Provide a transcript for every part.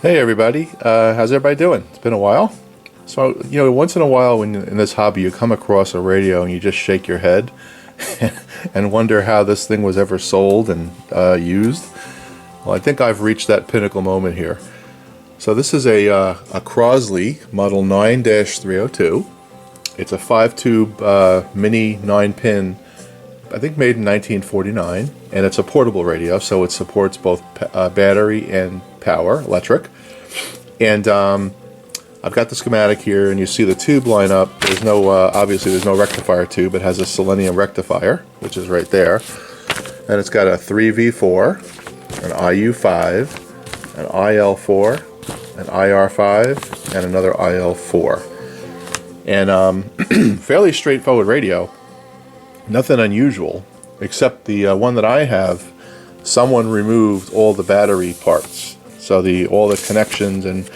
Hey everybody, how's everybody doing? It's been a while. So, once in a while when in this hobby you come across a radio and you just shake your head and wonder how this thing was ever sold and used. Well, I think I've reached that pinnacle moment here. So this is a Crosley Model 9-302. It's a 5-tube mini 9-pin, I think made in 1949, and it's a portable radio, so it supports both battery and power, electric. And I've got the schematic here, and you see the tube line up. There's no, obviously there's no rectifier tube. It has a selenium rectifier, which is right there. And it's got a 3V4, an IU5, an IL4, an IR5, and another IL4. And fairly straightforward radio. Nothing unusual, except the one that I have, someone removed all the battery parts. So all the connections and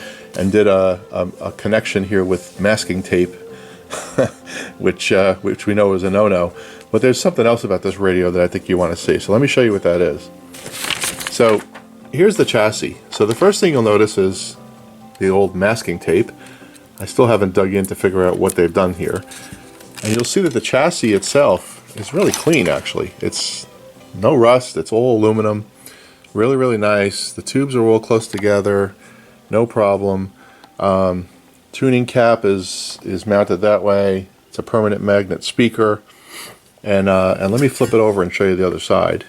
did a connection here with masking tape, which we know is a no-no. But there's something else about this radio that I think you want to see. So let me show you what that is. So here's the chassis. So the first thing you'll notice is the old masking tape. I still haven't dug in to figure out what they've done here. And you'll see that the chassis itself is really clean, actually. It's no rust, it's all aluminum. Really, really nice. The tubes are all close together, no problem. Tuning cap is mounted that way. It's a permanent magnet speaker. And let me flip it over and show you the other side.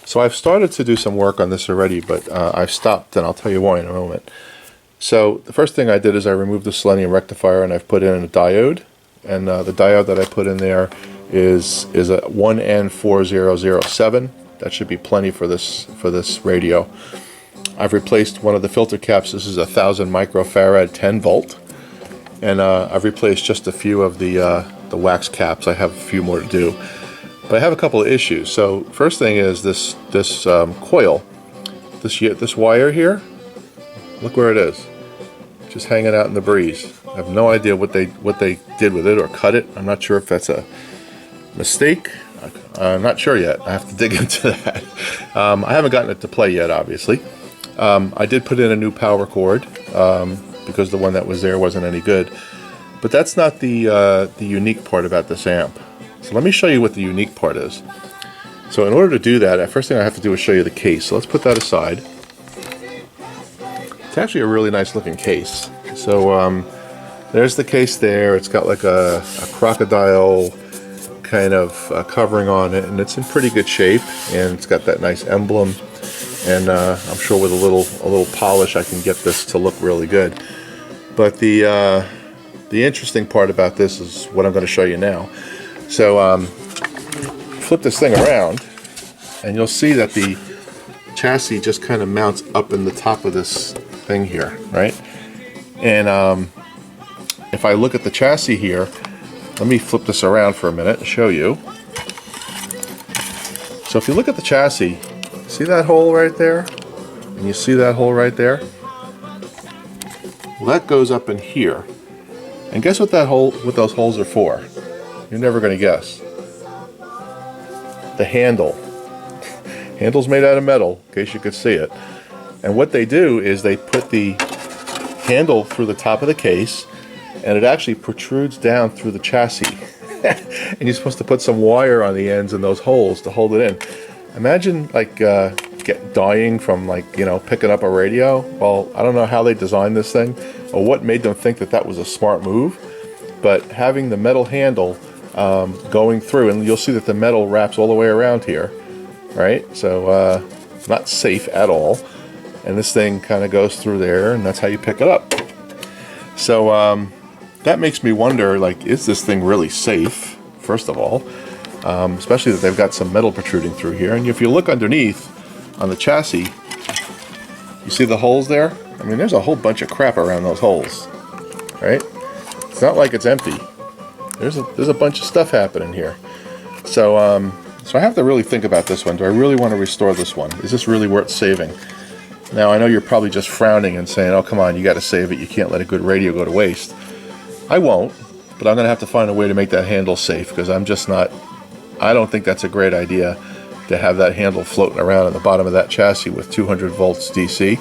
So I've started to do some work on this already, but I've stopped, and I'll tell you why in a moment. So the first thing I did is I removed the selenium rectifier, and I've put in a diode. And the diode that I put in there is a 1N4007. That should be plenty for this radio. I've replaced one of the filter caps. This is a 1000 microfarad 10 volt, and I've replaced just a few of the wax caps. I have a few more to do, but I have a couple of issues. So first thing is this coil, this wire here. Look where it is, just hanging out in the breeze. I have no idea what they did with it or cut it. I'm not sure if that's a mistake. I'm not sure yet. I have to dig into that. I haven't gotten it to play yet, obviously. I did put in a new power cord because the one that was there wasn't any good. But that's not the unique part about this amp. So let me show you what the unique part is. So in order to do that, the first thing I have to do is show you the case. So let's put that aside. It's actually a really nice looking case. So there's the case there. It's got like a crocodile kind of covering on it, and it's in pretty good shape, and it's got that nice emblem, and I'm sure with a little polish I can get this to look really good. But the interesting part about this is what I'm going to show you now. So flip this thing around, and you'll see that the chassis just kind of mounts up in the top of this thing here, right? And if I look at the chassis here, let me flip this around for a minute and show you. So if you look at the chassis, see that hole right there? And you see that hole right there? Well, that goes up in here. And guess what what those holes are for? You're never going to guess. The handle. Handle's made out of metal, in case you could see it. And what they do is they put the handle through the top of the case, and it actually protrudes down through the chassis. And you're supposed to put some wire on the ends in those holes to hold it in. Imagine like dying from picking up a radio. Well, I don't know how they designed this thing or what made them think that was a smart move, but having the metal handle going through, and you'll see that the metal wraps all the way around here, right? So not safe at all. And this thing kind of goes through there, and that's how you pick it up. So that makes me wonder, is this thing really safe, first of all? Especially that they've got some metal protruding through here. And if you look underneath on the chassis, you see the holes there? I mean, there's a whole bunch of crap around those holes, right? It's not like it's empty. There's a bunch of stuff happening here. So, so I have to really think about this one. Do I really want to restore this one? Is this really worth saving? Now, I know you're probably just frowning and saying, oh, come on, you got to save it. You can't let a good radio go to waste. I won't, but I'm going to have to find a way to make that handle safe, because I don't think that's a great idea. to have that handle floating around at the bottom of that chassis with 200 volts DC.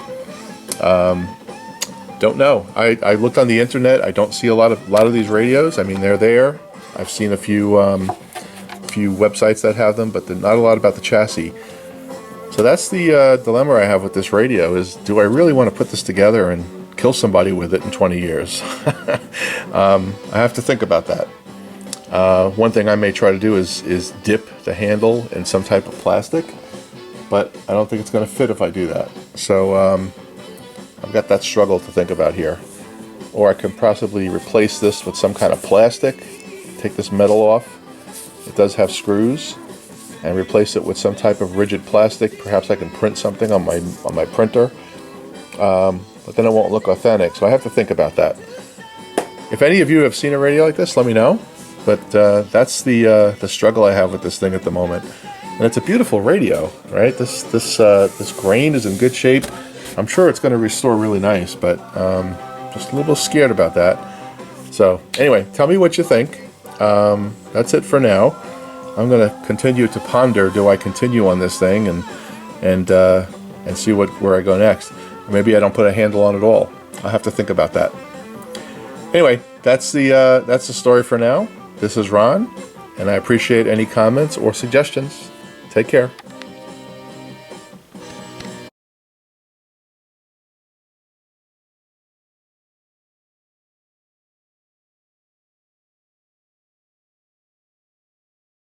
Don't know. I looked on the internet. I don't see a lot of these radios. I mean, they're there. I've seen a few websites that have them, but not a lot about the chassis. So that's the dilemma I have with this radio: is do I really want to put this together and kill somebody with it in 20 years? I have to think about that. One thing I may try to do is dip the handle in some type of plastic, but I don't think it's going to fit if I do that. So I've got that struggle to think about here. Or I can possibly replace this with some kind of plastic, take this metal off. It does have screws, and replace it with some type of rigid plastic. Perhaps I can print something on my printer, but then it won't look authentic. So I have to think about that. If any of you have seen a radio like this, let me know. But that's the struggle I have with this thing at the moment. And it's a beautiful radio, right? This grain is in good shape. I'm sure it's going to restore really nice, but just a little scared about that. So anyway, tell me what you think. That's it for now. I'm going to continue to ponder. Do I continue on this thing and see where I go next? Or maybe I don't put a handle on it at all. I'll have to think about that. Anyway, that's the story for now. This is Ron, and I appreciate any comments or suggestions. Take care.